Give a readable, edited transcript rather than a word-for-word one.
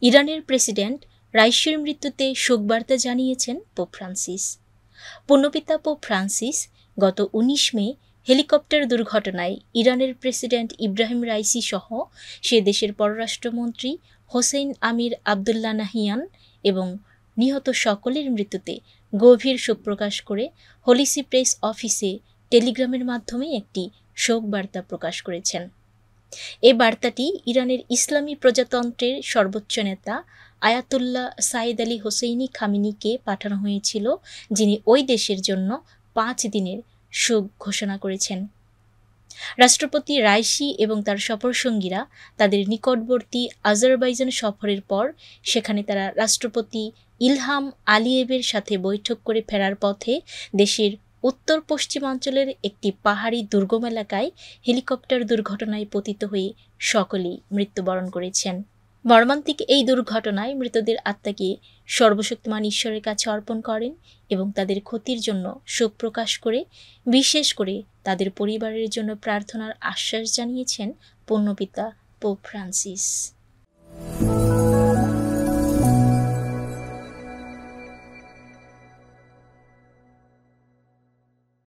ইরানের প্রেসিডেন্ট রাইসির মৃত্যুতে শোকবার্তা জানিয়েছেন পোপ ফ্রান্সিস। পুণ্যপিতা পোপ ফ্রান্সিস গত ১৯ মে হেলিকপ্টার দুর্ঘটনায় ইরানের প্রেসিডেন্ট ইব্রাহিম রাইসি সহ সে দেশের পররাষ্ট্রমন্ত্রী হোসেইন আমির আবদুল্লাহিয়ান এবং নিহত সকলের মৃত্যুতে গভীর শোক প্রকাশ করে হোলি সি প্রেস অফিসে টেলিগ্রামের মাধ্যমে একটি শোক বার্তা প্রকাশ করেছেন। এ বার্তাটি ইরানের ইসলামী প্রজাতন্ত্রের সর্বোচ্চ নেতা আয়াতুল্লাহ সাইদ আলী হোসেইনি খামেনিকে পাঠানো হয়েছিল, যিনি ওই দেশের জন্য 5 দিনের শোক ঘোষণা করেছেন। রাষ্ট্রপতি রাইসি এবং তার সফরসঙ্গীরা তাদের নিকটবর্তী আজারবাইজান সফরের পর সেখানে তারা রাষ্ট্রপতি ইলহাম আলিয়েভের সাথে বৈঠক করে ফেরার পথে দেশের উত্তর পশ্চিমাঞ্চলের একটি পাহাড়ি দুর্গম এলাকায় হেলিকপ্টার দুর্ঘটনায় পতিত হয়ে সকলেই মৃত্যুবরণ করেছেন। মর্মান্তিক এই দুর্ঘটনায় মৃতদের আত্মাকে সর্বশক্তিমান ঈশ্বরের কাছে অর্পণ করেন এবং তাদের ক্ষতির জন্য শোক প্রকাশ করে বিশেষ করে তাদের পরিবারের জন্য প্রার্থনার আশ্বাস জানিয়েছেন পুণ্যপিতা পোপ ফ্রান্সিস।